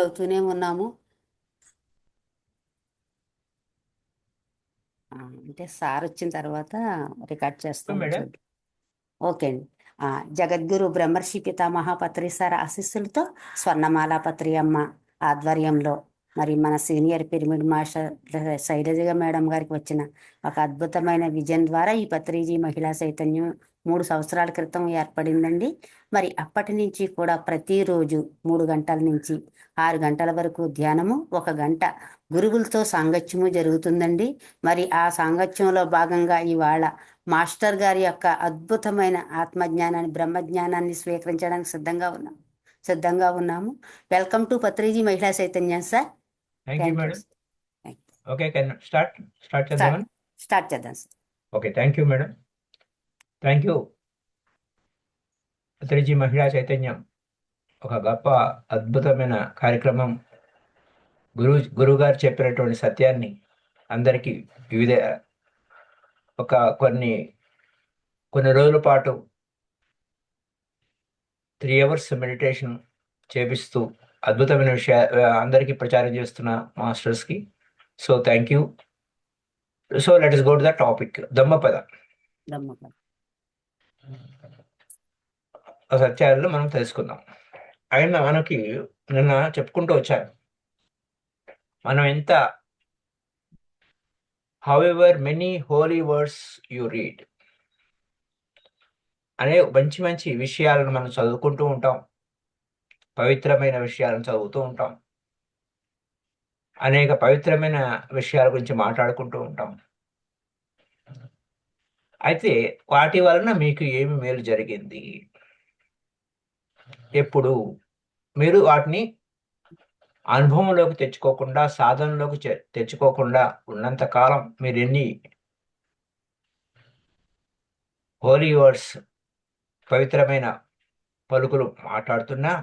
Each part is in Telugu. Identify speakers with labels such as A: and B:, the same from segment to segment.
A: అవుతూనే ఉన్నాము. అంటే సార్ వచ్చిన తర్వాత రికార్డ్ చేస్తాం
B: మేడం.
A: చూడు. ఓకే అండి. ఆ, జగద్గురు బ్రహ్మర్షి పితామహ పత్రి సార్ ఆశీస్సులతో స్వర్ణమాల పత్రి అమ్మ ఆధ్వర్యంలో మరి మన senior pyramid master Shailaja madam గారికి వచ్చిన ఒక అద్భుతమైన విజన్ ద్వారా ఈ పత్రిజీ మహిళా చైతన్యం 3 సంవత్సరాల క్రితం ఏర్పడిందండి. మరి అప్పటి నుంచి కూడా ప్రతిరోజు 3 గంటల నుంచి 6 గంటల వరకు ధ్యానము, 1 గంట గురువులతో సాంగత్యము జరుగుతుందండి. మరి ఆ సాంగత్యంలో భాగంగా ఇవాళ మాస్టర్ గారి యొక్క అద్భుతమైన ఆత్మజ్ఞానాన్ని బ్రహ్మజ్ఞానాన్ని స్వీకరించడానికి సిద్ధంగా ఉన్నాము. వెల్కమ్ టు పత్రిజీ మహిళా చైతన్యం sir.
B: Thank you
A: thank you
B: madam.
A: Sir. Thank you.
B: Okay, can start
A: start
B: చేద్దామని.
A: స్టార్ట్ చేద్దాం sir.
B: Okay, thank you madam. Thank you. Patriji మహిళా చైతన్యం ఒక గొప్ప అద్భుతమైన కార్యక్రమం. గురువుగారు చెప్పినటువంటి సత్యాన్ని అందరికీ వివిధ ఒక కొన్ని రోజుల పాటు 3 hours మెడిటేషన్ చేపిస్తూ అద్భుతమైన అందరికీ ప్రచారం చేస్తున్న మాస్టర్స్కి so thank you. So let us go to the topic. Dhammapada
A: నమ్మకం.
B: సత్యాలను మనం తెలుసుకుందాం. మనకి నిన్న చెప్పుకుంటూ వచ్చాను, మనం ఎంత however many holy words you read అనే మంచి మంచి విషయాలను మనం చదువుకుంటూ ఉంటాం, పవిత్రమైన విషయాలను చదువుతూ ఉంటాం, అనేక పవిత్రమైన విషయాల గురించి మాట్లాడుకుంటూ ఉంటాం. అయితే వాటి వలన మీకు ఏమి మేలు జరిగింది? ఎప్పుడు మీరు వాటిని అనుభవంలోకి తెచ్చుకోకుండా, సాధనలోకి తెచ్చుకోకుండా ఉన్నంత కాలం మీరు ఎన్ని హోలీ వర్డ్స్ పవిత్రమైన పలుకులు మాట్లాడుతున్నా,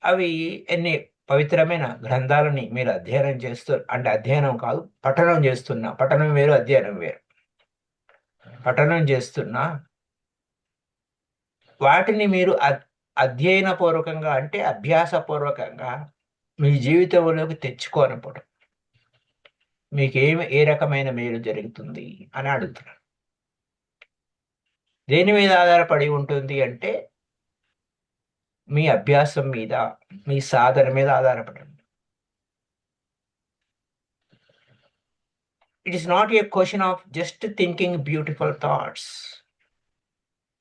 B: అవి ఎన్ని పవిత్రమైన గ్రంథాలని మీరు అధ్యయనం చేస్తూ, అంటే అధ్యయనం కాదు, పఠనం చేస్తున్నా, పఠనం వేరు అధ్యయనం వేరు, పఠనం చేస్తున్నా వాటిని మీరు అధ్యయనపూర్వకంగా అంటే అభ్యాసపూర్వకంగా మీ జీవితంలోకి తెచ్చుకోనప్పుడు ఏ రకమైన మేలు జరుగుతుంది అని అడుగుతున్నాను. దేని మీద ఆధారపడి ఉంటుంది అంటే మీ అభ్యాసం మీద, మీ సాధన మీద ఆధారపడి ఉంటుంది. It is not a question of just thinking beautiful thoughts.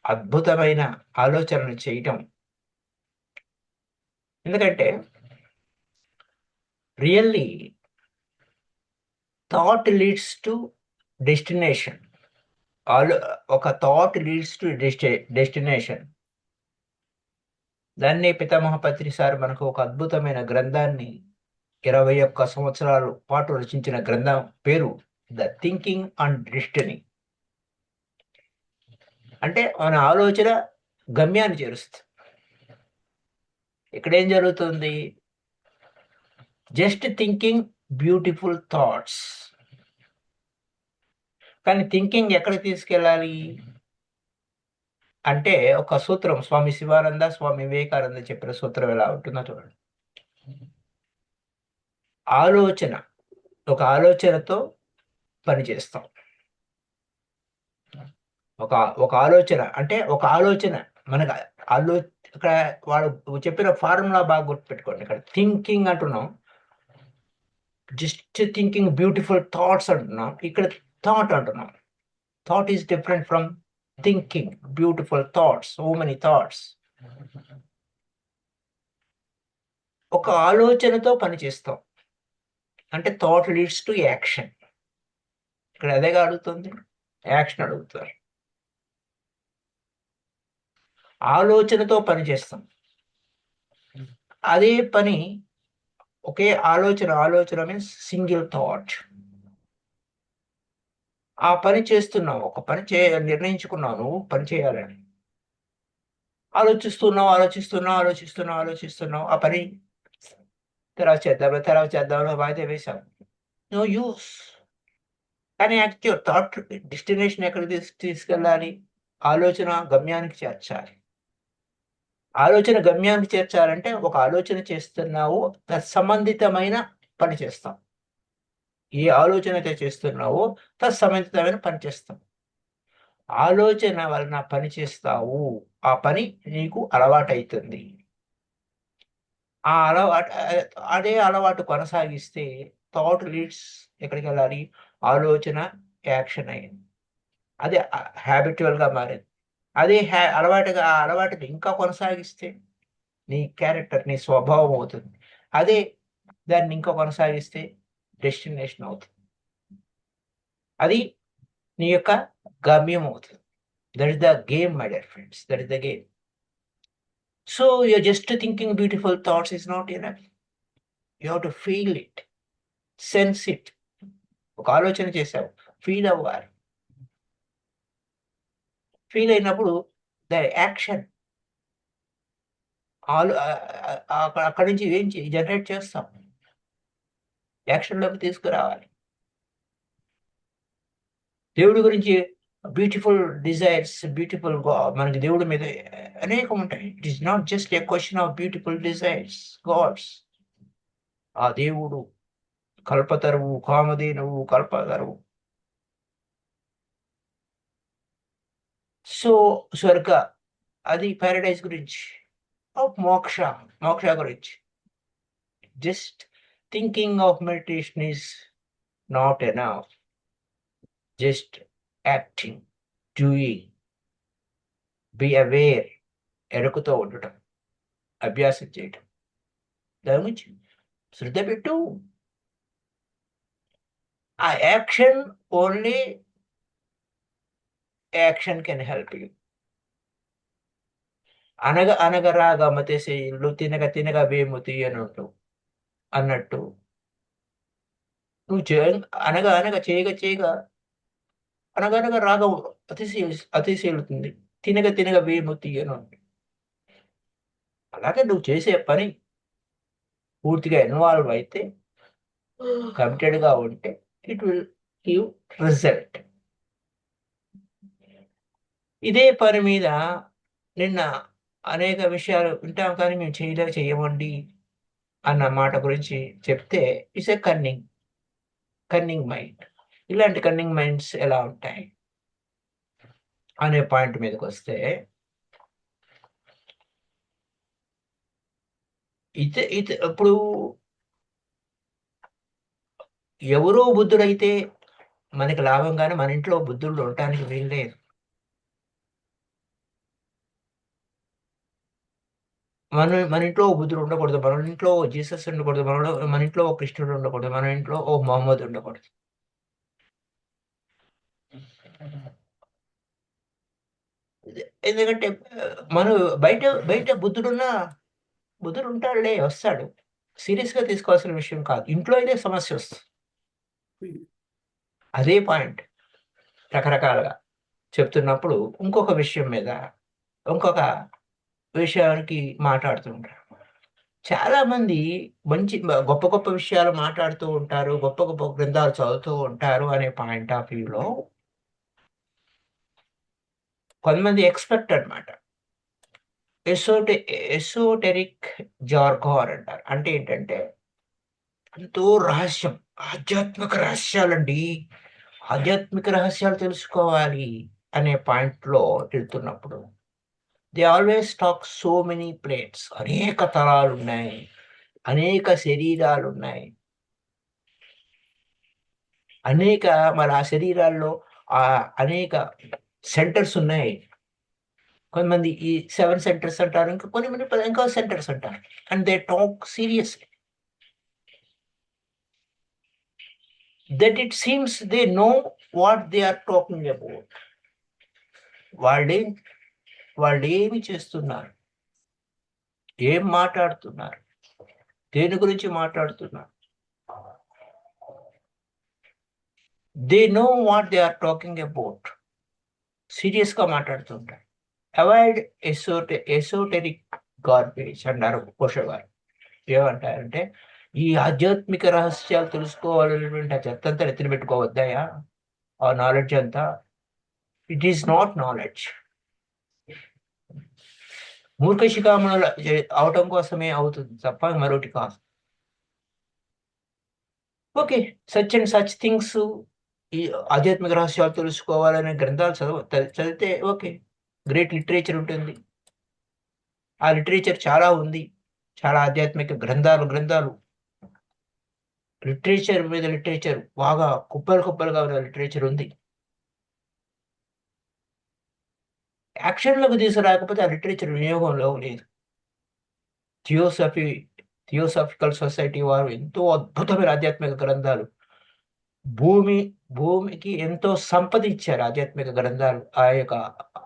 B: అద్భుతమైన ఆలోచనలు చేయటం. ఎందుకంటే really thought leads to destination. ఒక థాట్ లీడ్స్ టు డెస్టినేషన్. దాన్ని పితామహ పత్రి సార్ మనకు ఒక అద్భుతమైన గ్రంథాన్ని 21 సంవత్సరాల పాటు రచించిన గ్రంథం పేరు ద థింకింగ్ అండ్ డెస్టినీ. అంటే మన ఆలోచన గమ్యాన్ని చేరుస్తుంది. ఇక్కడ ఏం జరుగుతుంది? Just thinking beautiful thoughts. కానీ థింకింగ్ ఎక్కడికి తీసుకెళ్ళాలి అంటే ఒక సూత్రం, స్వామి శివానంద, స్వామి వివేకానంద చెప్పిన సూత్రం ఎలా ఉంటుందో చూడండి. ఒక ఆలోచనతో పనిచేస్తాం. ఒక ఆలోచన అంటే ఒక ఆలోచన మనకు ఇక్కడ వాడు చెప్పిన ఫార్ములా బాగా గుర్తుపెట్టుకోండి. ఇక్కడ థింకింగ్ అంటున్నాం, జస్ట్ థింకింగ్ బ్యూటిఫుల్ థాట్స్ అంటున్నాం, ఇక్కడ థాట్ అంటున్నాం. Thought is different from thinking beautiful thoughts. So many thoughts. ఒక ఆలోచనతో పనిచేస్తాం అంటే థాట్ లీడ్స్ టు యాక్షన్. ఇక్కడ అదేగా అడుగుతుంది, యాక్షన్ అడుగుతారు. ఆలోచనతో పనిచేస్తాం. అదే పని ఒకే ఆలోచన మీన్స్ సింగిల్ థాట్. ఆ పని చేస్తున్నావు, ఒక పని నిర్ణయించుకున్నావు, నువ్వు పని చేయాలని ఆలోచిస్తున్నావు. ఆ పని తర్వాత చేద్దాం వాయిదా వేశావు. No use. కానీ యాక్చువల్ థాట్ డెస్టినేషన్ ఎక్కడికి తీసుకెళ్ళాలి? ఆలోచన గమ్యానికి చేర్చాలి. ఆలోచన గమ్యానికి చేర్చాలంటే ఒక ఆలోచన చేస్తున్నావు, తత్సంబంధితమైన పని చేస్తాం. ఏ ఆలోచన అయితే చేస్తున్నావో తత్సంబంధితమైన పని చేస్తాం. ఆలోచన వలన పని చేస్తావు, ఆ పని నీకు అలవాటైతుంది. ఆ అలవాటు అదే అలవాటు కొనసాగిస్తే థాట్ లీడ్స్ ఎక్కడికి వెళ్ళాలి? ఆలోచన యాక్షన్ అయింది. అదే హ్యాబిచువల్గా మారింది. అదే అలవాటుగా ఆ అలవాటుని ఇంకా కొనసాగిస్తే నీ క్యారెక్టర్, నీ స్వభావం అవుతుంది. అదే దాన్ని ఇంకా కొనసాగిస్తే డెస్టినేషన్ అవుతుంది. అది నీ యొక్క గమ్యం అవుతుంది. That is the game my dear friends, that is the game. So your just thinking beautiful thoughts is not enough. You have to feel it, sense it. ఒక ఆలోచన చేశావు, ఫీల్ అవ్వాలి. ఫీల్ అయినప్పుడు ద యాక్షన్ అక్కడి నుంచి ఏం జనరేట్ చేస్తాం, యాక్షన్లోకి తీసుకురావాలి. దేవుడి గురించి బ్యూటిఫుల్ డిజైర్స్, బ్యూటిఫుల్ మనకి దేవుడి మీద అనేకం ఉంటాయి. It is not just a question of beautiful desires, gods. ఆ దేవుడు కల్పతరువు, కామధేనువు, కల్పతరువు. సో స్వర్గ, అది పారడైజ్ గురించి. మోక్ష, మోక్ష గురించి. Just thinking of meditation is not enough. Just acting, doing, be aware, ఎరుకుతో ఉండటం, అభ్యాసం చేయటం. దాని గురించి శ్రద్ధ పెట్టు. ఆ action, only action can help you. అనగ అనగరాగా మతిశీలు, తినగ తినగ వేముతి అని ఉంటావు అన్నట్టు. నువ్వు అనగా అనగా చేయగా చేయగా అనగనగా రాగం అతిశీలుతుంది. తినగ తినగ వేముతి అని ఉంటుంది. అలాగే నువ్వు చేసే పని పూర్తిగా ఇన్వాల్వ్ అయితే, కమిటెడ్గా ఉంటే, ఇట్ విల్ గివ్ రిజల్ట్. ఇదే పని మీద నిన్న అనేక విషయాలు వింటాం, కానీ మేము చేయమండి అన్న మాట గురించి చెప్తే, ఇట్స్ ఏ కన్నింగ్ మైండ్. ఇలాంటి కన్నింగ్ మైండ్స్ ఎలా ఉంటాయి అనే పాయింట్ మీదకి వస్తే, ఇప్పుడు ఎవరో బుద్ధుడైతే మనకి లాభం, కానీ మన ఇంట్లో బుద్ధుడు ఉండటానికి వీల్లేదు. మన ఇంట్లో ఓ బుద్ధుడు ఉండకూడదు, మన ఇంట్లో ఓ జీసస్ ఉండకూడదు, మన ఇంట్లో ఓ కృష్ణుడు ఉండకూడదు, మన ఇంట్లో ఓ మొహమ్మద్ ఉండకూడదు. ఎందుకంటే మనం బయట బయట బుద్ధుడు ఉంటాడులే, వస్తాడు. సీరియస్గా తీసుకోవాల్సిన విషయం కాదు. ఇంట్లో అయితే సమస్య వస్తుంది. అదే పాయింట్ రకరకాలుగా చెప్తున్నప్పుడు ఇంకొక విషయం మీద, ఇంకొక విషయానికి మాట్లాడుతుంటారు. చాలా మంది మంచి గొప్ప గొప్ప విషయాలు మాట్లాడుతూ ఉంటారు, గొప్ప గొప్ప గ్రంథాలు చదువుతూ ఉంటారు అనే పాయింట్ ఆఫ్ వ్యూలో కొంతమంది ఎక్స్పెక్ట్ అనమాట. ఎసోటెరిక్ జార్గాన్ అంటారు. అంటే ఏంటంటే, ఎంతో రహస్యం, ఆధ్యాత్మిక రహస్యాలండి, ఆధ్యాత్మిక రహస్యాలు తెలుసుకోవాలి అనే పాయింట్లో వెళ్తున్నప్పుడు, they always talk so many plates. అనేక తలాలు ఉన్నాయి, అనేక శరీరాలు ఉన్నాయి, అనేక మరి ఆ శరీరాల్లో అనేక సెంటర్స్ ఉన్నాయి. కొంతమంది ఈ 7 సెంటర్స్ అంటారు, ఇంకా కొన్ని ఇంకా సెంటర్స్ అంటారు. And they talk seriously that it seems they know what they are talking about. వాళ్ళు ఏమి చేస్తున్నారు, ఏం మాట్లాడుతున్నారు, దేని గురించి మాట్లాడుతున్నారు, they know what they are talking about. సీరియస్గా మాట్లాడుతుంటారు. అవాయిడ్ ఎసోటెరిక్ గార్బేజ్ అన్నారు పోష గారు. ఏమంటారంటే, ఈ ఆధ్యాత్మిక రహస్యాలు తెలుసుకోవాలనేటువంటి ఆ చెత్తంతా ఎత్తున పెట్టుకోవద్దాయా, ఆ నాలెడ్జ్ అంతా. It is not knowledge. మూర్ఖ శిఖామణులు అవటం కోసమే అవుతుంది తప్ప మరొకటి కాదు. Okay, such and such things, ఈ ఆధ్యాత్మిక రహస్యాలు తెలుసుకోవాలనే గ్రంథాలు చదివితే ఓకే, గ్రేట్ లిటరేచర్ ఉంటుంది. ఆ లిటరేచర్ చాలా ఉంది, చాలా ఆధ్యాత్మిక గ్రంథాలు గ్రంథాలు, లిటరేచర్ మీద లిటరేచర్, బాగా కుప్పలు కుప్పలుగా ఉన్న లిటరేచర్ ఉంది. యాక్షన్లోకి తీసుకురాకపోతే ఆ లిటరేచర్ వినియోగంలో లేదు. థియోసఫీ థియోసాఫికల్ సొసైటీ వారు ఎంతో అద్భుతమైన ఆధ్యాత్మిక గ్రంథాలు, భూమి భూమికి ఎంతో సంపద ఇచ్చారు ఆధ్యాత్మిక గ్రంథాలు, ఆ యొక్క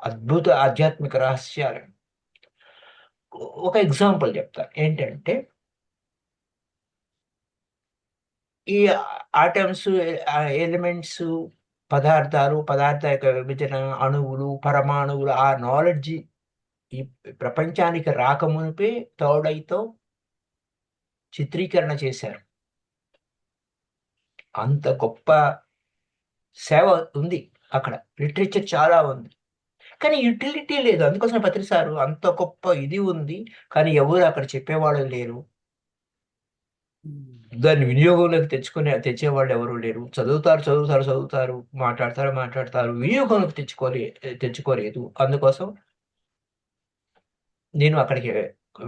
B: అద్భుత ఆధ్యాత్మిక రహస్యాలు. ఒక ఎగ్జాంపుల్ చెప్తాను ఏంటంటే, ఈ ఆటమ్స్, ఎలిమెంట్స్, పదార్థాలు, పదార్థ యొక్క విభజన, అణువులు, పరమాణువులు, ఆ నాలెడ్జ్ ఈ ప్రపంచానికి రాకమునిపే థర్డ్ ఐతో చిత్రీకరణ చేశారు. అంత గొప్ప సేవ ఉంది అక్కడ, లిటరేచర్ చాలా ఉంది, కానీ యూటిలిటీ లేదు. అందుకోసం పత్రిసారు అంత గొప్ప ఇది ఉంది, కానీ ఎవరు అక్కడ చెప్పేవాళ్ళు లేరు, దాన్ని వినియోగంలోకి తెచ్చేవాళ్ళు ఎవరు లేరు. చదువుతారు చదువుతారు చదువుతారు, మాట్లాడతారు మాట్లాడతారు, వినియోగంలోకి తెచ్చుకోలేదు. అందుకోసం నేను అక్కడికి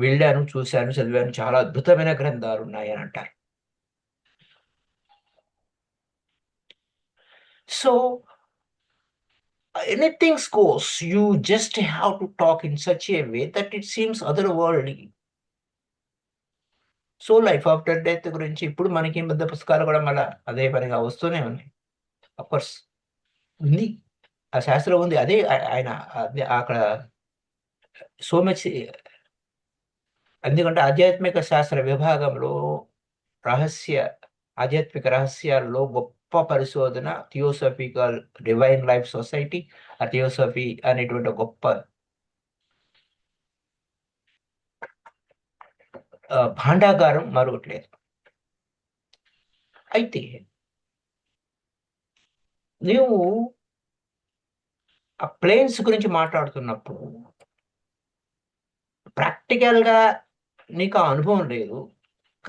B: వెళ్ళాను, చూశాను, చదివాను, చాలా అద్భుతమైన గ్రంథాలు ఉన్నాయని అంటారు. So anything goes, you just have to talk in such a way that it seems otherworldly. So life after death గురించి ఇప్పుడు మనకి పెద్ద పుస్తకాలు కూడా మళ్ళీ అదే పనిగా వస్తూనే ఉన్నాయి. కోర్స్ ఉంది, ఆ శాస్త్రం ఉంది, అదే ఆయన అక్కడ సో మచ్. ఎందుకంటే ఆధ్యాత్మిక శాస్త్ర విభాగంలో రహస్య ఆధ్యాత్మిక రహస్యాల్లో గొప్ప పరిశోధన థియోసఫికల్ డివైన్ లైఫ్ సొసైటీ, ఆ థియోసఫీ అనేటువంటి గొప్ప భాండాగారం మరొకటి లేదు. అయితే నీవు ఆ ప్లేన్స్ గురించి మాట్లాడుతున్నప్పుడు ప్రాక్టికల్గా నీకు ఆ అనుభవం లేదు,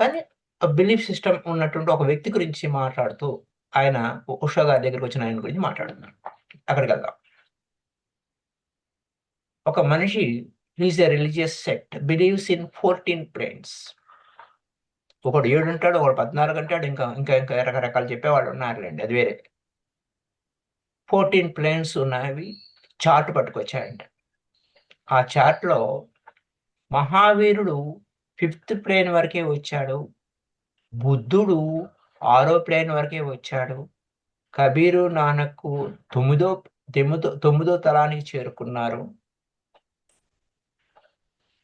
B: కానీ ఆ బిలీఫ్ సిస్టమ్ ఉన్నటువంటి ఒక వ్యక్తి గురించి మాట్లాడుతూ, ఆయన ఉషా గారి దగ్గరికి వచ్చిన ఆయన గురించి మాట్లాడుతున్నాను. అక్కడికి వెళ్దాం. ఒక మనిషి, he's a religious sect, believes in 14 planes. ఒకడు 7 అంటాడు, ఒకడు 14 అంటాడు, ఇంకా ఇంకా ఇంకా రకరకాలు చెప్పేవాళ్ళు ఉన్నారులేండి, అది వేరే. 14 ప్లేన్స్ ఉన్నవి చార్ట్ పట్టుకొచ్చాయంట. ఆ చార్ట్లో మహావీరుడు 5th ప్లేన్ వరకే వచ్చాడు, బుద్ధుడు 6వ ప్లేన్ వరకే వచ్చాడు, కబీరు నానక్ 9వ తలానికి చేరుకున్నారు.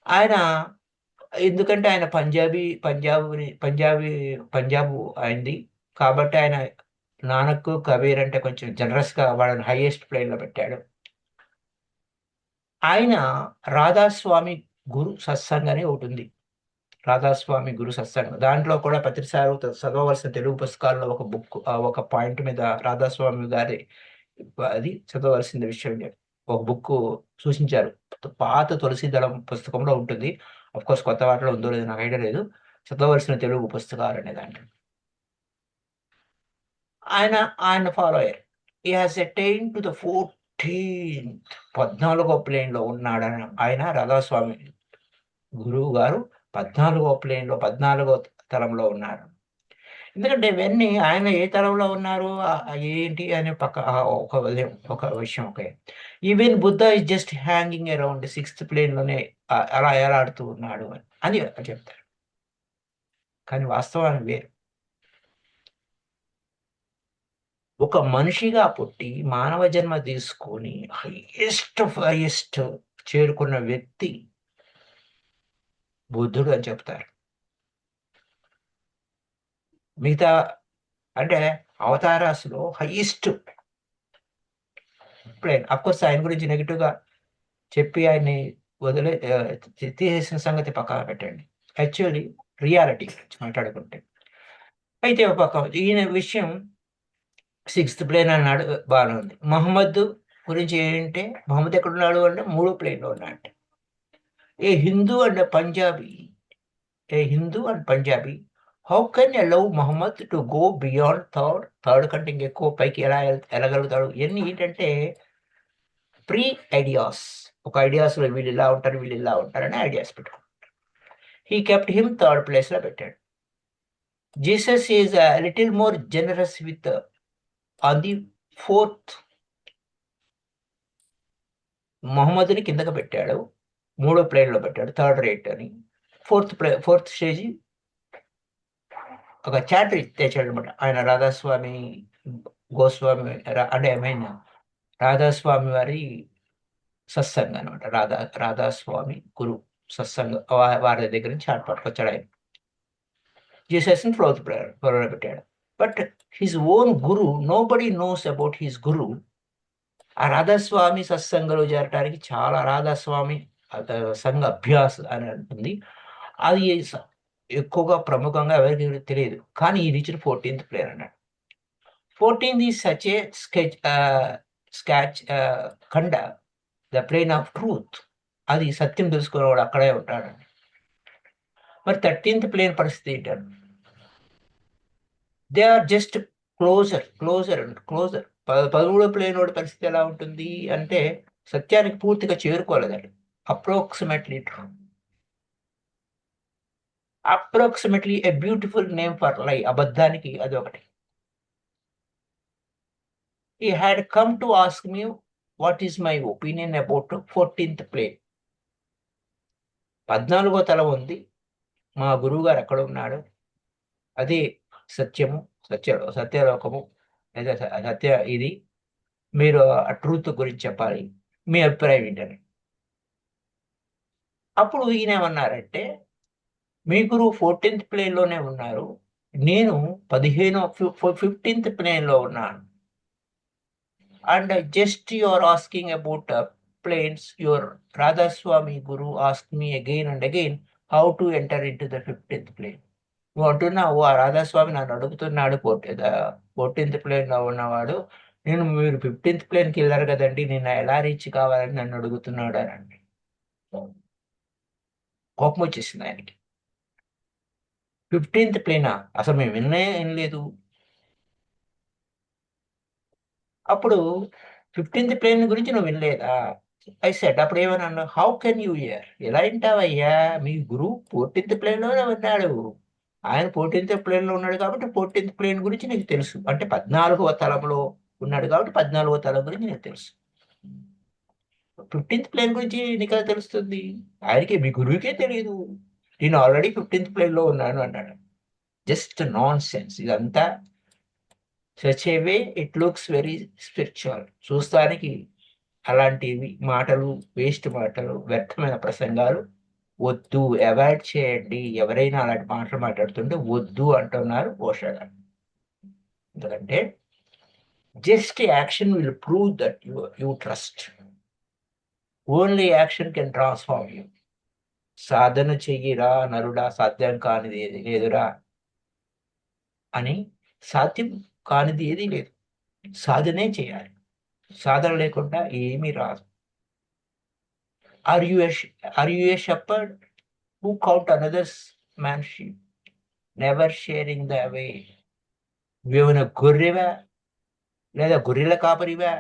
B: ఆయన ఎందుకంటే ఆయన పంజాబు అయింది కాబట్టి ఆయన నానక్, కబీర్ అంటే కొంచెం జనరస్గా వాళ్ళని హైయెస్ట్ ప్లేన్లో పెట్టాడు. ఆయన రాధాస్వామి గురు సత్సంగ్ అని ఒకటి ఉంది, రాధాస్వామి గురు సత్సంగ్. దాంట్లో కూడా ప్రతిసారి చదవవలసిన తెలుగు పుస్తకాల్లో ఒక బుక్, ఒక పాయింట్ మీద రాధాస్వామి గారి అది చదవవలసిన విషయం ఒక బుక్ సూచించారు. పాత తులసీదళం పుస్తకంలో ఉంటుంది, కోర్స్ కొత్త వాటిలో ఉందో లేదో నాకు ఐడియా లేదు. చదవలసిన తెలుగు పుస్తకాలు అనే దాంట్లో ఆయన ఫాలో అయ్యారు. ఈ హాస్ అటైన్ టు ద 14వ ప్లేన్లో ఉన్నాడని ఆయన రాధాస్వామి గురువు గారు 14వ తలంలో ఉన్నారు. ఎందుకంటే ఇవన్నీ ఆయన ఏ తలంలో ఉన్నారు ఏంటి అనే ఒక విషయం. Okay, even Buddha is just hanging around 6th ప్లేన్లోనే అలా ఎలాడుతూ ఉన్నాడు అని చెప్తారు. కానీ వాస్తవానికి వేరు. ఒక మనిషిగా పుట్టి మానవ జన్మ తీసుకొని హైయెస్ట్ చేరుకున్న వ్యక్తి బుద్ధుడు అని చెప్తారు. మిగతా అంటే అవతారాస్లో హైయెస్ట్ ప్లేన్. అఫ్కోర్స్ ఆయన గురించి నెగిటివ్గా చెప్పి ఆయన్ని తీసేసిన సంగతి పక్కన పెట్టండి, యాక్చువల్లీ రియాలిటీ గురించి మాట్లాడుకుంటే. అయితే ఒక ఈయన విషయం 6th ప్లేన్ అన్నాడు, బాగానే ఉంది. మహమ్మద్ గురించి ఏంటంటే, మహమ్మద్ ఎక్కడున్నాడు అంటే 3వ ప్లేన్లో ఉన్నాడు. A Hindu and Punjabi how can allow Muhammad to go beyond third కంటే ఇంకెక్కువ పైకి ఎలా వెళ్ళగలుగుతాడు? ఇవన్నీ ఏంటంటే ప్రీ ఐడియాస్. ఒక ఐడియాస్లో వీళ్ళు ఇలా ఉంటారు, వీళ్ళు ఇలా ఉంటారని ఐడియాస్ పెట్టుకో. హీ కెప్ట్ హిమ్ థర్డ్ ప్లేస్లో పెట్టాడు. Jesus is little more generous with on the fourth. మొహమ్మద్ని కిందకి పెట్టాడు, మూడో ప్లేన్లో పెట్టాడు, థర్డ్ రేట్ అని. ఫోర్త్ స్టేజ్ ఒక చాటర్ తెచ్చాడు అనమాట ఆయన. రాధాస్వామి గోస్వామి అంటే ఐ మీన్ రాధాస్వామి వారి సత్సంగ్ అనమాట. రాధాస్వామి గురు సత్సంగ్ వారి దగ్గర నుంచి చాట్ పట్టుకొచ్చాడు ఆయన. జీసస్ని ఫ్లోర్ పెట్టాడు. But his own guru, nobody knows about his guru. ఆ రాధాస్వామి సత్సంగంలో చేరటానికి చాలా రాధాస్వామి సంఘ అభ్యాస్ అని ఉంటుంది. అది ఎక్కువగా ప్రముఖంగా ఎవరికి తెలియదు. కానీ ఈ రీచ్డ్ 14th ప్లేయర్ అన్నాడు. 14th is such a scotch Khanda, the plane of truth. అది సత్యం తెలుసుకునేవాడు అక్కడే ఉంటాడండి. మరి 13th ప్లేన్ పరిస్థితి ఏంటంటే దే ఆర్ జస్ట్ క్లోజర్. 13వ ప్లేన్ వాడి పరిస్థితి ఎలా ఉంటుంది అంటే సత్యానికి పూర్తిగా చేరుకోలేదండి. Approximately a beautiful name for lie. అబద్ధానికి అది ఒకటి. He had come to ask me what is my opinion about 14th plane. 14వ తలం ఉంది, మా గురువు గారు ఎక్కడ ఉన్నాడు, అది సత్యము, సత్యలోకము, లేదా సత్య ఇది. మీరు ఆ ట్రూత్ గురించి చెప్పాలి, మీ అభిప్రాయం ఏంటని. అప్పుడు ఈయన ఏమన్నారంటే మీ గురువు 14th ప్లేన్లోనే ఉన్నారు, నేను 15th ప్లేన్లో ఉన్నాను. And just you are asking about planes. Your Radhasoami guru ask me again and again how to enter into the 15th plane. నువ్వు అంటున్నావు ఆ రాధాస్వామి నన్ను అడుగుతున్నాడు 14th ప్లేన్లో ఉన్నవాడు, మీరు 15th ప్లేన్కి వెళ్ళారు కదండి, నేను ఎలా రీచ్ కావాలని నన్ను అడుగుతున్నాడు అని అండి. కోపం వచ్చేసింది ఆయనకి. 15th ప్లేనా? అసలు మేము ఏం లేదు. అప్పుడు 15th ప్లేన్ గురించి నువ్వు వినలేదా? ఐ సెడ్, అప్పుడు ఏమన్నా, హౌ కెన్ యూ ఇయర్, ఎలా వింటావయ్యా, మీ గురువు 14th ప్లేన్లోనే ఉన్నాడు. ఆయన 14th ప్లేన్లో ఉన్నాడు కాబట్టి 14th ప్లేన్ గురించి నీకు తెలుసు. అంటే 14వ తలంలో ఉన్నాడు కాబట్టి 14వ తలం గురించి నీకు తెలుసు. 15th ప్లేన్ గురించి నీకు ఎలా తెలుస్తుంది? ఆయనకి, మీ గురువుకే తెలియదు. నేను ఆల్రెడీ 15th ప్లేన్లో ఉన్నాను అన్నాడు. జస్ట్ నాన్ సెన్స్ ఇదంతా. Such a way it looks very spiritual. చూస్తానికి అలాంటివి మాటలు, వేస్ట్ మాటలు, వ్యర్థమైన ప్రసంగాలు వద్దు, అవాయిడ్ చేయండి. ఎవరైనా అలాంటి మాటలు మాట్లాడుతుంటే వద్దు అంటున్నారు ఓషో గారు. ఎందుకంటే just action will prove that you trust. Only action can transform you. సాధన చెయ్యిరా నరుడా, సాధ్యం కానిది ఏది లేదురా అని. సాధ్యం కానిది ఏది లేదు, సాధనే చేయాలి. సాధన లేకుండా ఏమీ రాదు. Are you a shepherd who count another's man sheep, never sharing the way. నువ్వేమైనా గొర్రెవా, లేదా గొర్రెల కాపరివా?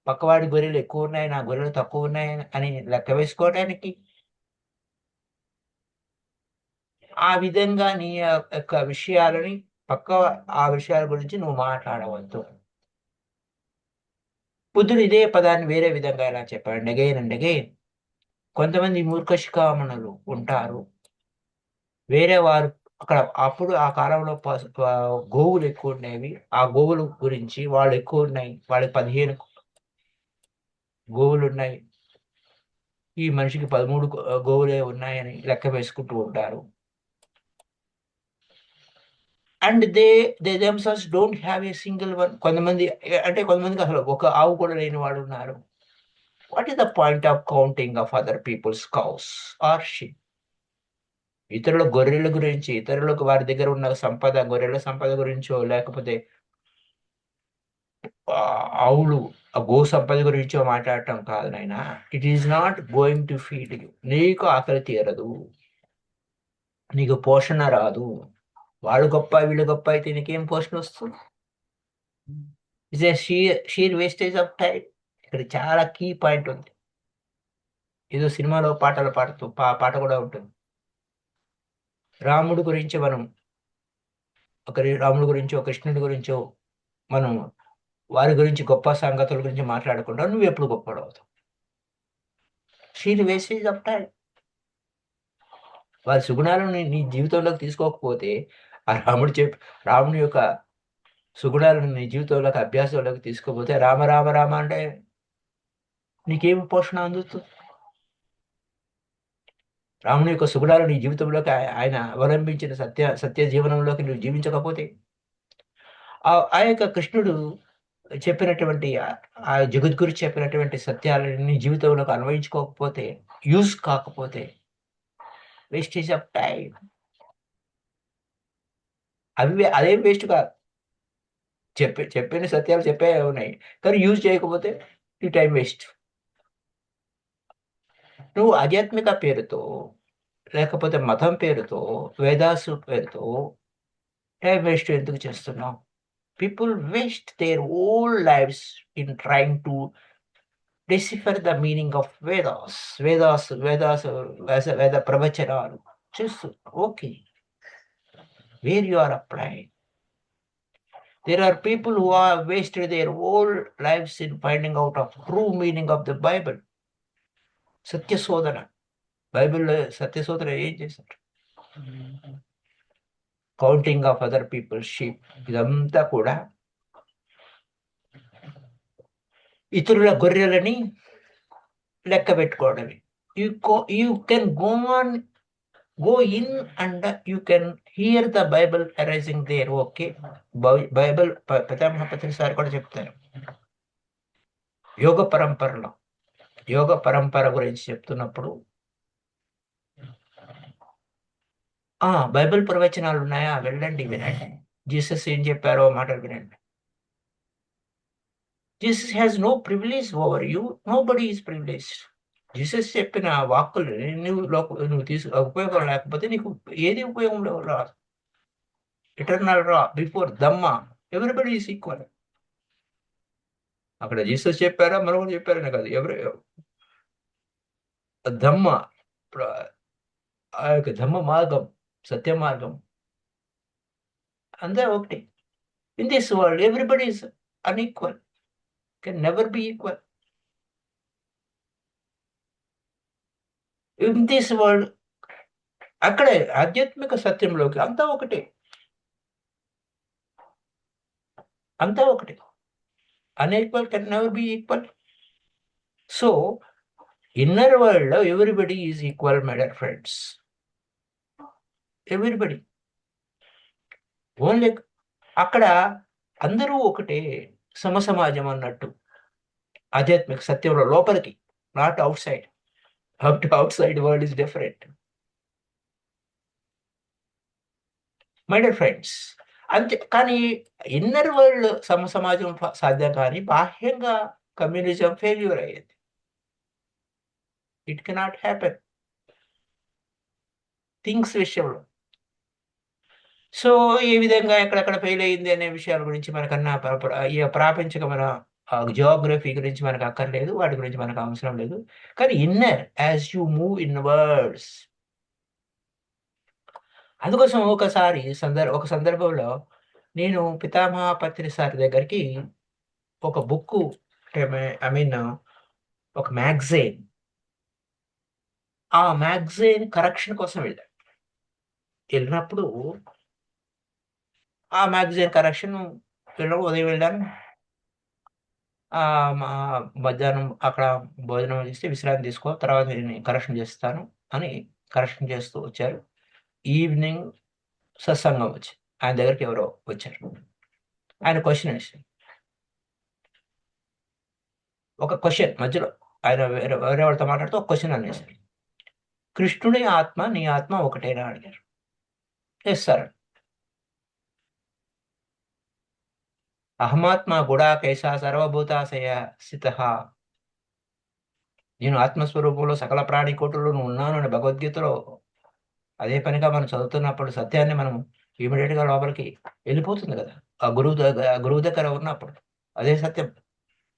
B: పక్కవాడి గొర్రెలు ఎక్కువ ఉన్నాయి, నా గొర్రెలు తక్కువ ఉన్నాయి అని లెక్క వేసుకోవడానికి? ఆ విధంగా నీ యొక్క విషయాలని ఆ విషయాల గురించి నువ్వు మాట్లాడవద్దు. బుద్ధుడు ఇదే పదాన్ని వేరే విధంగా ఎలా చెప్పాడు? Again and again. కొంతమంది మూర్ఖశిఖామణులు ఉంటారు, వేరే వారు అక్కడ. అప్పుడు ఆ కాలంలో గోవులు ఎక్కువ ఉండేవి. ఆ గోవుల గురించి వాళ్ళు ఎక్కువ ఉన్నాయి, వాళ్ళకి 15 గోవులు ఉన్నాయి, ఈ మనిషికి 13 గోవులే ఉన్నాయని లెక్క వేసుకుంటూ ఉంటారు. And they themselves don't have a single one. కొంతమందికి అసలు ఒక ఆవు కూడా లేని వాడు ఉన్నారు. What is the point of counting of other people's cows or sheep? ఇతరుల గొర్రెల గురించి, ఇతరులకు వారి దగ్గర ఉన్న సంపద, గొర్రెల సంపద గురించో, లేకపోతే ఆవులు ఆ గో సంపద గురించో మాట్లాడటం కాదు నాయనా. It is not going to feed you. నీకు ఆకలి తీరదు, నీకు పోషణ రాదు. వాళ్ళు గొప్ప వీళ్ళు గొప్ప అయితే నీకేం పోషణ వస్తుంది? Is a sheer wastage of time. ఇక్కడ చాలా కీ పాయింట్ ఉంది. ఏదో సినిమాలో పాటలు పాడుతూ పాట కూడా ఉంటుంది. రాముడు గురించి మనం రాముడి గురించో కృష్ణుడి గురించో మనం వారి గురించి గొప్ప సంగతుల గురించి మాట్లాడకుండా నువ్వు ఎప్పుడు గొప్పడవుతావు? Sheer wastage of time. వారి సుగుణాలను నీ జీవితంలోకి తీసుకోకపోతే, ఆ రాముని యొక్క సుగుణాలను నీ జీవితంలోకి అభ్యాసంలోకి తీసుకోకపోతే, రామ రామ రామ అంటే నీకేమి పోషణ అందుతుంది? రాముని యొక్క సుగుణాలు నీ జీవితంలోకి ఆయన అవలంబించిన సత్య జీవనంలోకి నువ్వు జీవించకపోతే, ఆ యొక్క కృష్ణుడు చెప్పినటువంటి ఆ జగద్గురు చెప్పినటువంటి సత్యాలని నీ జీవితంలోకి అన్వయించుకోకపోతే, యూజ్ కాకపోతే, వేస్టేజ్ ఆఫ్ టైం. అదేం వేస్ట్ కాదు. చెప్పిన సత్యాలు చెప్పే ఉన్నాయి, కానీ యూజ్ చేయకపోతే నీ టైం వేస్ట్. నువ్వు ఆధ్యాత్మిక పేరుతో, లేకపోతే మతం పేరుతో, వేదాసు పేరుతో టైం వేస్ట్ ఎందుకు చేస్తున్నావు? People waste their all lives in trying to decipher the meaning of వేద ప్రవచనాలు చేస్తున్నారు. Okay, where you are applied. There are people who have wasted their whole lives in finding out of true meaning of the Bible. సత్యశోధన. బైబిల్లో సత్యశోధన ఏం చేశారు? Counting of other people's sheep. ఇదంతా కూడా ఇతరుల గొర్రెలని లెక్క పెట్టుకోవడమే. You can go in and you can hear the Bible arising there. Okay, Bible పితామహ పత్రి సార్ కూడా చెప్తారు. యోగ పరంపర గురించి చెప్తున్నప్పుడు బైబిల్ ప్రవచనాలు ఉన్నాయా, వెళ్ళండి వినండి. జీసస్ ఏం చెప్పారో మాటలు వినండి. Jesus has no privilege over you. Nobody is privileged. Jesus చెప్పిన వాక్కులు నువ్వు ఉపయోగం లేకపోతే నీకు ఏది ఉపయోగం రాదు. ఇటర్నల్ రా before Damma everybody is equal. అక్కడ జీసస్ చెప్పారా మరొకరు చెప్పారనే కాదు, ధమ్మ, ఆ యొక్క ధమ్మ మార్గం, సత్య మార్గం అంతా ఒకటి. In this world everybody is unequal, can never be equal. In this world అక్కడే ఆధ్యాత్మిక సత్యంలోకి అంతా ఒకటే, అంతా ఒకటి. Unequal can never be equal. So inner world లో everybody is equal my dear friends. Everybody. Only అక్కడ అందరూ ఒకటే, సమసమాజం అన్నట్టు. ఆధ్యాత్మిక సత్యంలో లోపలికి, not outside. Outside world is different my dear friends. అంతే. కానీ ఇన్నర్ వరల్డ్ సమసమాజం సాధ్యం, కానీ బాహ్యంగా కమ్యూనిజం ఫెయిల్యూర్ అయ్యేది. ఇట్ కెనాట్ హ్యాపెన్ థింగ్స్ విషయంలో. సో ఏ విధంగా ఎక్కడెక్కడ ఫెయిల్ అయింది అనే విషయాల గురించి మనకన్నా ఈ ప్రాపంచికమైన జియోగ్రఫీ గురించి మనకు అక్కర్లేదు, వాటి గురించి మనకు అవసరం లేదు. కానీ inner, as you move in words. అందుకోసం ఒక సందర్భంలో నేను పితామహ పత్రి సార్ దగ్గరికి ఒక బుక్, ఐ మీన్ ఒక మ్యాగజైన్, ఆ మ్యాగజైన్ కరెక్షన్ కోసం వెళ్ళినప్పుడు ఆ మ్యాగజైన్ కరెక్షన్ ఉదయం వెళ్ళాను. మధ్యాహ్నం అక్కడ భోజనం చేస్తే విశ్రాంతి తీసుకో, తర్వాత నేను కరెక్షన్ చేస్తాను అని కరెక్షన్ చేస్తూ వచ్చారు. ఈవినింగ్ సత్సంగం వచ్చి ఆయన దగ్గరికి ఎవరో వచ్చారు. ఆయన క్వశ్చన్ వేసారు. ఒక క్వశ్చన్ మధ్యలో ఆయన వేరే వాళ్ళతో మాట్లాడుతూ ఒక క్వశ్చన్ అనేసారు. కృష్ణుడి ఆత్మ నీ ఆత్మ ఒకటేనా అడిగారు. Yes sir. అహమాత్మ గుడాకేశ సర్వభూతాశయ స్థిత. నేను ఆత్మస్వరూపంలో సకల ప్రాణికోటులను ఉన్నాను అని భగవద్గీతలో అదే పనిగా మనం చదువుతున్నప్పుడు సత్యాన్ని మనం ఇమీడియట్ గా లోపలికి వెళ్ళిపోతుంది కదా, ఆ గురువు దగ్గర ఉన్నప్పుడు అదే సత్యం.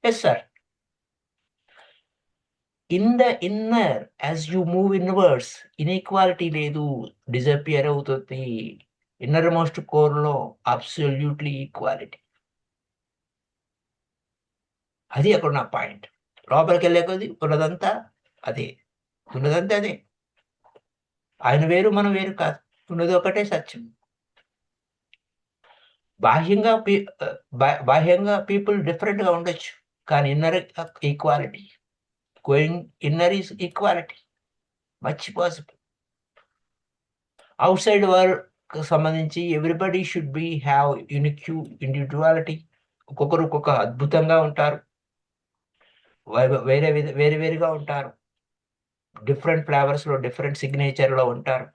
B: Yes sir. In the inner as you move inwards inequality లేదు, డిజపియర్ అవుతుంది. ఇన్నర్ మోస్ట్ కోర్ లో అబ్సల్యూట్లీ ఈక్వాలిటీ. అది అక్కడ నా పాయింట్. లోపలికి వెళ్ళే కొద్ది ఉన్నదంతా అదే, ఉన్నదంతా అదే. ఆయన వేరు మనం వేరు కాదు, ఉన్నది ఒకటే సత్యం. బాహ్యంగా బాహ్యంగా పీపుల్ డిఫరెంట్ గా ఉండొచ్చు, కానీ inner equality, going inner is equality, much possible. Outside world సంబంధించి everybody should be have unique individuality. ఒక్కొక్కరు ఒక్కొక్క అద్భుతంగా ఉంటారు, వేరే వేరే వేరుగా ఉంటారు, డిఫరెంట్ ఫ్లేవర్స్ లో డిఫరెంట్ సిగ్నేచర్ లో ఉంటారు.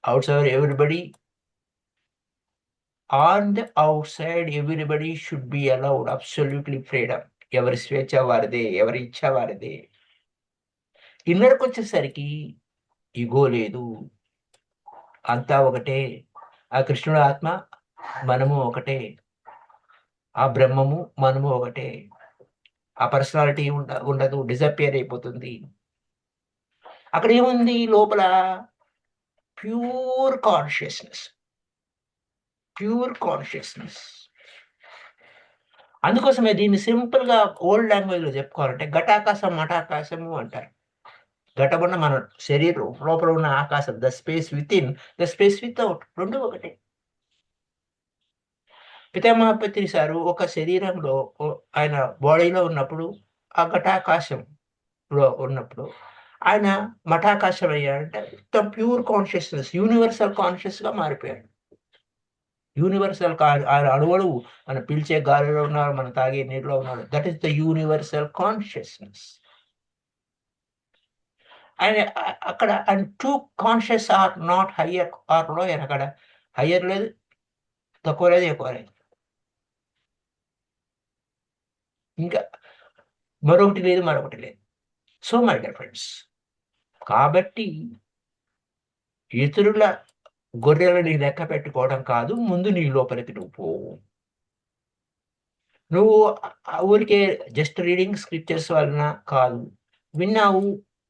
B: Outside everybody, on the outside everybody should be allowed absolutely freedom. ఎవరి స్వేచ్ఛ వారిదే, ఎవరి ఇచ్చ వారిదే. ఇన్నర్కి వచ్చేసరికి ఇగో లేదు, అంతా ఒకటే. ఆ కృష్ణుడు ఆత్మ, మనము ఒకటే. ఆ బ్రహ్మము మనము ఒకటే. ఆ పర్సనాలిటీ ఉండదు, డిజపియర్ అయిపోతుంది. అక్కడ ఏముంది లోపల? Pure consciousness, pure consciousness. అందుకోసమే దీన్ని సింపుల్ గా ఓల్డ్ లాంగ్వేజ్ లో చెప్పుకోవాలంటే ఘటాకాశం మఠాకాశము అంటారు. ఘటమున్న మన శరీరం లోపల ఉన్న ఆకాశం, the space with in, the space without, రెండు ఒకటే. పితామహపత్రి సారు ఒక శరీరంలో ఆయన బాడీలో ఉన్నప్పుడు, ఆ ఘటాకాశంలో ఉన్నప్పుడు ఆయన మఠాకాశం అయ్యాడంటే మొత్తం ప్యూర్ కాన్షియస్నెస్, యూనివర్సల్ కాన్షియస్ గా మారిపోయాడు. యూనివర్సల్ ఆయన అణువులు, మనం పీల్చే గాలిలో ఉన్నాడు, మనం తాగే నీటిలో ఉన్నాడు. That is the universal consciousness. ఆయన అక్కడ and two conscious are not higher or lower. అక్కడ హయ్యర్ లేదు, తక్కువ లేదు, ఎక్కువ లేదు, ఇంకా మరొకటి లేదు, మరొకటి లేదు. సో మై డియర్ ఫ్రెండ్స్, కాబట్టి ఇతరుల గొర్రెలని లెక్క పెట్టుకోవడం కాదు, ముందు నీ లోపలికి నువ్వు పో. నువ్వు ఊరికే జస్ట్ రీడింగ్ స్క్రిప్చర్స్ వలన కాదు. విన్నావు,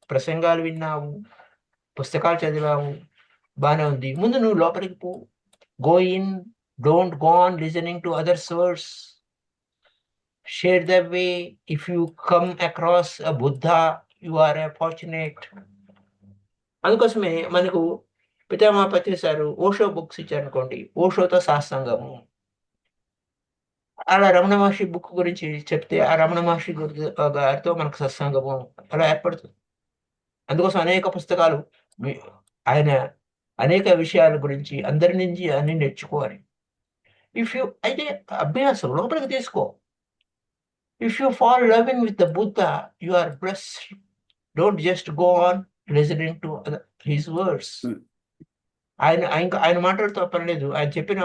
B: ప్రసంగాలు విన్నావు, పుస్తకాలు చదివావు, బాగానే ఉంది. ముందు నువ్వు లోపలికి పో. Go in, don't go on listening to others words. Share the way. If you come across a Buddha, you are a fortunate. అందుకోసమే మనకు పితామహపత్రి సారు ఓషో బుక్స్ ఇచ్చారనుకోండి, ఓషోతో సాత్సంగము. అలా రమణ మహర్షి బుక్ గురించి చెప్తే ఆ రమణ మహర్షి గారితో మనకు సత్సంగము అలా ఏర్పడుతుంది. అందుకోసం అనేక పుస్తకాలు, ఆయన అనేక విషయాల గురించి అందరి నుంచి అన్ని నేర్చుకోవాలి. ఇఫ్ యూ అయితే అభ్యాసం లోపలికి తీసుకో. If you fall loving with the Buddha, you are blessed. Don't just go on listening to his words. ఆయన మాటలతో పని లేదు, ఆయన చెప్పిన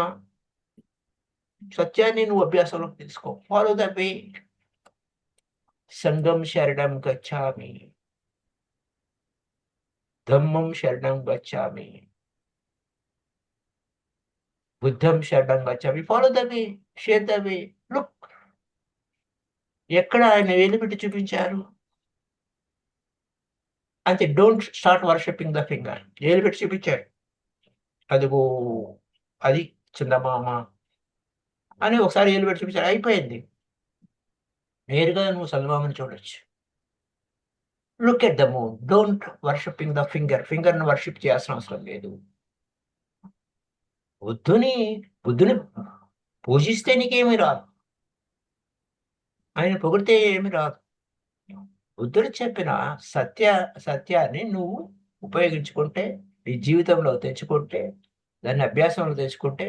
B: సత్యాన్ని నువ్వు అభ్యాసంలోకి తీసుకో. Follow the way. సంఘం శరణం గచ్చామి, ధమ్మం శరణం గచ్చామి, బుద్ధం శరణం గచ్చామి. Follow the way, share the way. Look, ఎక్కడ ఆయన వేలు పెట్టి చూపించారు అంతే. Don't start worshipping the finger. వేలు పెట్టి చూపించాడు, అదిగో అది చందమామ అని ఒకసారి వేలు పెట్టి చూపించాడు, అయిపోయింది. నేరుగా నువ్వు చందమామని చూడొచ్చు. Look at the moon. Don't worshipping the finger. ఫింగర్ను వర్షిప్ చేయాల్సిన అవసరం లేదు. బుద్ధుని పూజిస్తే నీకేమీ రాదు, ఆయన పొగిడితే ఏమి రాదు. బుద్ధుడు చెప్పిన సత్యాన్ని నువ్వు ఉపయోగించుకుంటే, నీ జీవితంలో తెచ్చుకుంటే, దాన్ని అభ్యాసంలో తెచ్చుకుంటే,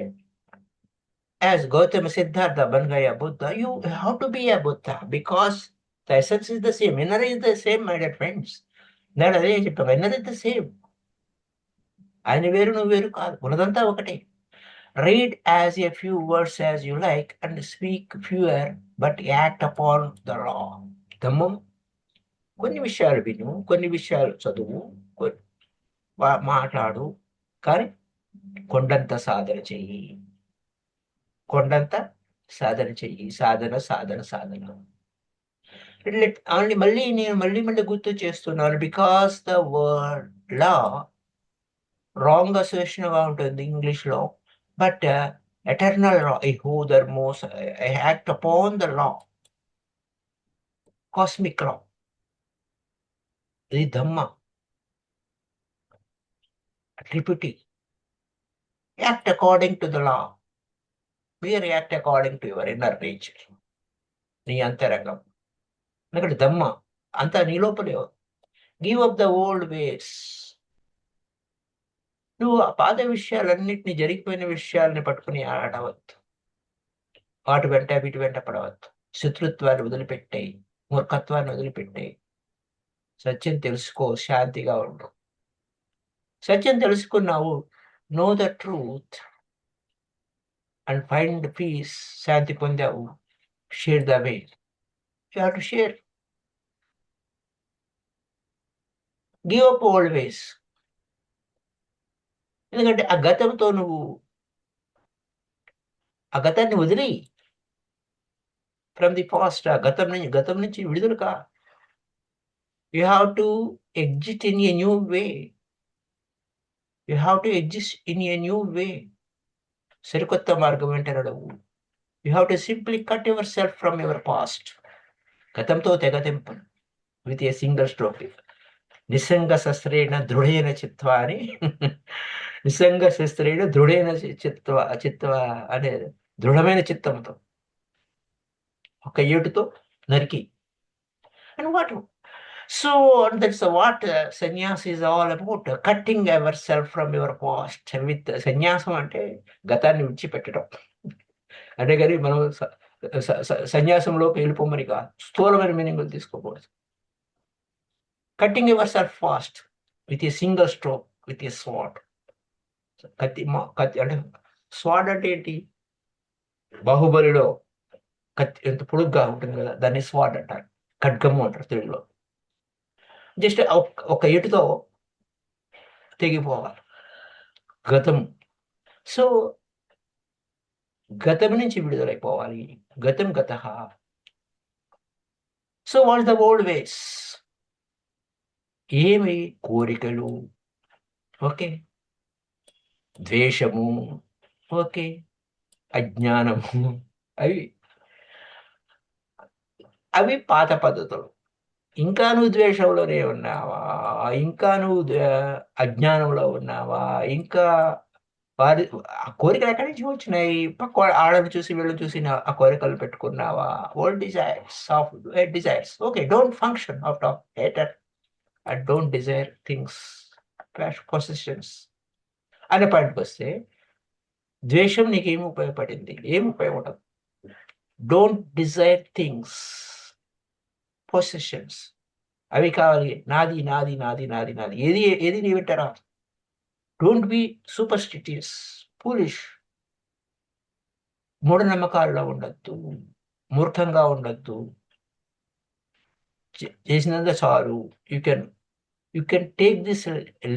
B: as Gautama Siddhartha bun Gaya Buddha, you have to B a Buddha because the essence is the same, inner is the same my dear friends. నేను అదే చెప్పాను, ఇన్నర్ ఇస్ ద సేమ్. ఆయన వేరు, నువ్వు వేరు కాదు, ఉన్నదంతా ఒకటే. Read as a few words as you like and speak fewer, but act upon the law. ధమ్మం, కొన్ని విషయాలు విను, కొన్ని విషయాలు చదువు, మాట్లాడు, కానీ కొండంత సాధన చెయ్యి. కొండంత సాధన చెయ్యి. సాధన సాధన సాధన. మళ్ళీ నేను మళ్ళీ గుర్తు చేస్తున్నాను. Because the word law wrong association గా ఉంటుంది ఇంగ్లీష్ లో. But eternal law, I who ధర్మోస్, I act upon the law, cosmic law, ఇది ధమ్మ, ట్రిపుటీ. Act according to the law. మీరు act according to your inner nature, నీ అంతరంగం. ఎందుకంటే దమ్మ అంతా నీ లోపలే. Give up the old ways. నువ్వు ఆ పాత విషయాలన్నింటినీ, జరిగిపోయిన విషయాలని పట్టుకుని ఆడవద్దు. వాటి వెంట వీటి వెంట పడవద్దు. శత్రుత్వాన్ని వదిలిపెట్టాయి, మూర్ఖత్వాన్ని వదిలిపెట్టాయి. సత్యం తెలుసుకో, శాంతిగా ఉండు. సత్యం తెలుసుకున్నావు, know the truth and find peace. శాంతి పొందావు, share the way. You have to share. Give up old ways. ఎందుకంటే ఆ గతంతో నువ్వు, ఆ గతాన్ని వదిలి, ఫ్రమ్ ది పాస్ట్, ఆ గతం నుంచి విడుదల కా. You have to exit in a new way. You have to exist in a new way. సరికొత్త మార్గం వెంట నడవు. You have to simply cut yourself from your past. గతంతో తెగతెంపు విత్ ఏ సింగిల్ స్ట్రోక్. నిస్సంగ శస్త్రేణ దృఢైన చిత్వ అని. నిస్సంగ శస్త్రేణ దృఢైన చిత్వ అనే దృఢమైన చిత్తంతో, ఒక ఏటుతో నరికి. And what so that's what sanyas is all about. Cutting ever self from your past. With సన్యాసం అంటే గతాన్ని విడిచిపెట్టడం. అంటే కానీ మనం సన్యాసంలోకి వెళ్ళిపోమని కాదు, స్థూలమైన మీనింగ్లు తీసుకోకూడదు. Cutting yourself fast with a single stroke, with a sword. కత్తి అంటే స్వాడ్ అంటే ఏంటి? బాహుబలిలో కత్తి ఎంత పొడుగ్గా ఉంటుంది కదా, దాన్ని స్వాడ్ అంటారు. ఖడ్గము అంటారు తెలుగులో. జస్ట్ ఒక ఎటుతో తెగిపోవాలి గతం. సో గతం నుంచి విడుదలైపోవాలి. గతం గత. సో వాట్ ద ఓల్డ్ వేస్? ఏమి కోరికలు, ఓకే, ద్వేషము, ఓకే, అజ్ఞానము, అవి అవి పాత పద్ధతులు. ఇంకా నువ్వు ద్వేషంలోనే ఉన్నావా? ఇంకా నువ్వు అజ్ఞానంలో ఉన్నావా? ఇంకా వారి ఆ కోరికలు ఎక్కడి నుంచి వచ్చినాయి? పక్క ఆడని చూసి వీళ్ళని చూసి ఆ కోరికలు పెట్టుకున్నావా? Old desires of desires. Okay, don't function out of hater and don't desire things, possessions అనే పాయింట్కి వస్తే, ద్వేషం నీకేమి ఉపయోగపడింది? ఏమి ఉపయోగపడదు. Don't desire things, possessions. అవి కావాలి, నాది నాది నాది నాది నాది. ఏది ఏది నీ వింటారా? Don't be superstitious, foolish. మూఢనమ్మకాల్లో ఉండొద్దు, మూర్ఖంగా ఉండొద్దు. చేసినంత చాలు. You can take this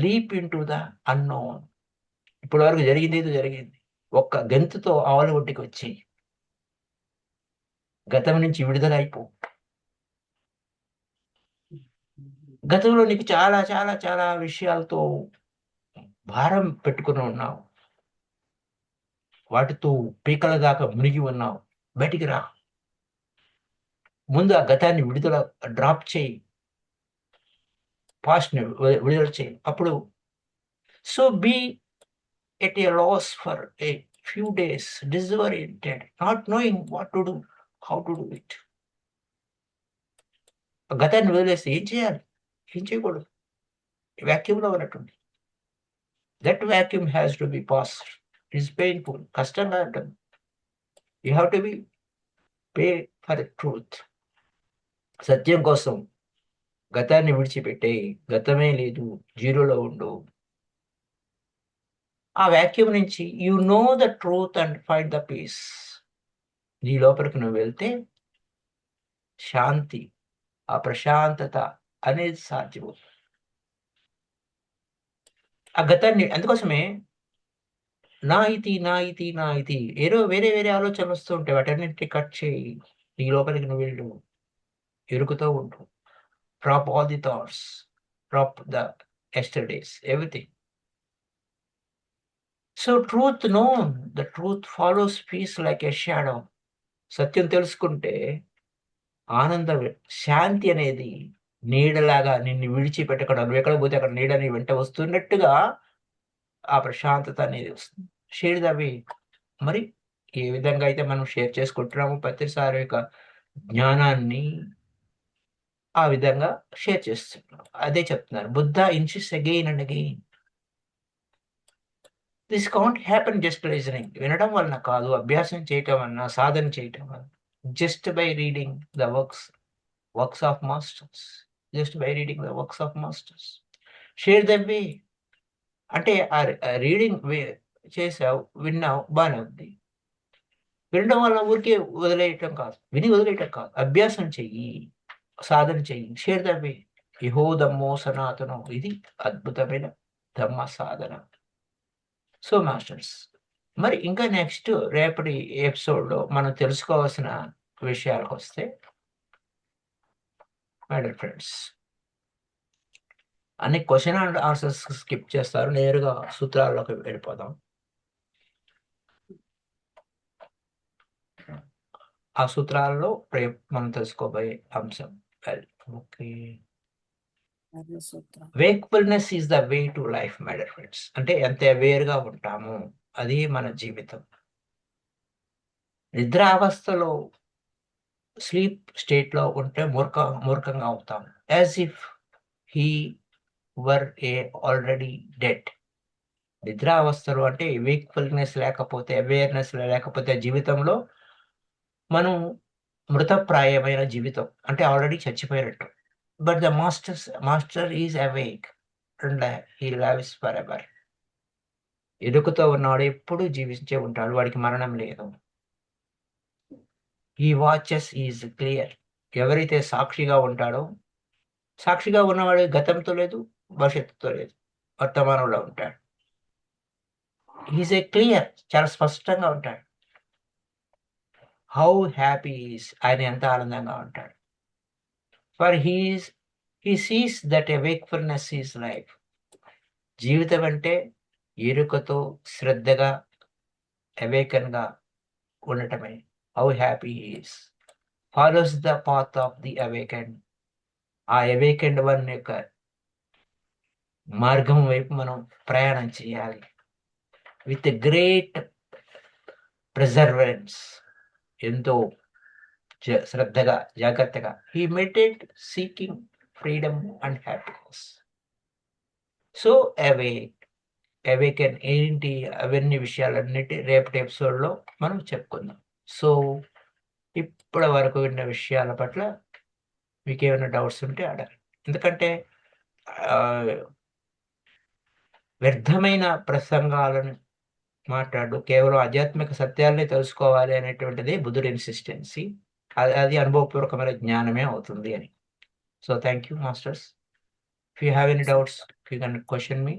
B: leap into the unknown. ఇప్పటి వరకు జరిగింది ఏదో జరిగింది. ఒక్క గంతుతో ఆవల ఒడ్డుకి వచ్చి గతం నుంచి విడుదలైపో. గతంలో నీకు చాలా చాలా చాలా విషయాలతో భారం పెట్టుకుని ఉన్నావు, వాటితో పీకల దాకా మునిగి ఉన్నావు. బయటికి రా. ముందు ఆ గతాన్ని డ్రాప్ చేయి, పాస్ట్ని విడుదల చేయి. అప్పుడు so be at a loss for a few days, disoriented, not knowing what to do, how to do it. గతాన్ని వదిలేస్తే ఏం చేయాలి, ఏం చేయకూడదు. వ్యాక్యూమ్లో ఉన్నట్టుంది. That vacuum has to be pass. It is painful, కష్టంగా ఉంటుంది. You have to be pay for truth. సత్యం కోసం గతాన్ని విడిచిపెట్టే. గతమే లేదు, జీరోలో ఉండు. ఆ వాక్యూమ్ నుంచి you know the truth and find the peace. నీ లోపలికి నువ్వు వెళ్తే శాంతి, ఆ ప్రశాంతత అనేది సాధ్యము. ఆ గతాన్ని అందుకోసమే నా ఇది నా ఇది నా ఇది ఏదో వేరే వేరే ఆలోచనలు వస్తూ ఉంటాయి. వాటన్నిటిని కట్ చేయి. నీ లోపలికి నువ్వు వెళ్ళు, ఎరుకుతూ ఉండు. Drop all the thoughts, drop the yesterdays, everything. So truth known, the truth follows peace like a shadow. సత్యం తెలుసుకుంటే ఆనందం, శాంతి అనేది నీడలాగా నిన్ను విడిచిపెట్టకుండా, నువ్వు ఎక్కడ పోతే అక్కడ నీడ నీ వెంట వస్తున్నట్టుగా ఆ ప్రశాంతత అనేది వస్తుంది. షేర్ ద వే. మరి ఏ విధంగా అయితే మనం షేర్ చేసుకుంటున్నామో ప్రతిసారి యొక్క జ్ఞానాన్ని ఆ విధంగా షేర్ చేస్తున్నాం. అదే చెప్తున్నారు Buddha insist again and again. This can't happen just listening. వినడం వలన కాదు, అభ్యాసం చేయటం వలన, సాధన చేయటం వలన. Just by reading the works of masters. Just by reading the works of masters. Share the వే. అంటే ఆ రీడింగ్ వే చేసావు, విన్నావు, బాగానే ఉంది. వినడం వల్ల ఊరికే వదిలేయటం కాదు, విని వదిలేయటం కాదు, అభ్యాసం చెయ్యి, సాధన చెయ్యి. షేర్ ద వే. ఇహో దమ్మో సనాతనం. ఇది అద్భుతమైన ధమ్మ సాధన. సో మాస్టర్స్, మరి ఇంకా నెక్స్ట్ రేపటి ఎపిసోడ్లో మనం తెలుసుకోవాల్సిన విషయాలకు వస్తే, మై డియర్ ఫ్రెండ్స్, అన్ని క్వశ్చన్ అండ్ ఆన్సర్స్ స్కిప్ చేస్తారు, నేరుగా సూత్రాల్లోకి వెళ్ళిపోదాం. ఆ సూత్రాల్లో రేపు మనం తెలుసుకోబోయే అంశం ఓకే,
A: సూత్రం.
B: Wakefulness is the way to life. My dear friends, అంటే ఎంత అవేర్గా ఉంటామో అది మన జీవితం. నిద్రావస్థలో, స్లీప్ స్టేట్లో ఉంటే మూర్ఖంగా అవుతాం, as if he were a already dead. నిద్రావస్థలు అంటే వేక్ఫుల్నెస్ లేకపోతే, అవేర్నెస్ లేకపోతే జీవితంలో మనం మృతప్రాయమైన జీవితం, అంటే ఆల్రెడీ చచ్చిపోయినట్టు. But the master is awake and he loves forever. ఎరుకుతో ఉన్నవాడు ఎప్పుడు జీవించే ఉంటాడు, వాడికి మరణం లేదు. ఈ వాచెస్ ఈజ్ క్లియర్. ఎవరైతే సాక్షిగా ఉంటాడో, సాక్షిగా ఉన్నవాడు గతంతో లేదు, భవిష్యత్తుతో లేదు, వర్తమానంలో ఉంటాడు. ఈజ్ ఏ క్లియర్, చాలా స్పష్టంగా ఉంటాడు. హౌ హ్యాపీ ఈజ్, ఆయన ఎంత ఆనందంగా ఉంటాడు. For he sees that a wakefulness is life. జీవితం అంటే ఎరుకతో శ్రద్ధగా అవేకన్గా ఉండటమే. How happy is follows the path of the awakened. ఆ అవేకెండ్ వన్ యొక్క మార్గం వైపు మనం ప్రయాణం చేయాలి విత్ గ్రేట్ ప్రిజర్వెన్స్. ఎంతో శ్రద్ధగా, జాగ్రత్తగా. He meditate seeking freedom and happiness. So awaken ఏంటి, అవన్నీ విషయాలన్నిటి రేపటి ఎపిసోడ్లో మనం చెప్పుకుందాం. సో ఇప్పటి వరకు విన్న విషయాల పట్ల మీకు ఏమైనా డౌట్స్ ఉంటే అడగండి. ఎందుకంటే వ్యర్థమైన ప్రసంగాలను మాట్లాడు, కేవలం ఆధ్యాత్మిక సత్యాల్ని తెలుసుకోవాలి అనేటువంటిది బుద్ధుడి ఇన్సిస్టెన్సీ. అది అనుభవపూర్వకమైన జ్ఞానమే అవుతుంది అని. So thank you masters. If you have any doubts you can question me.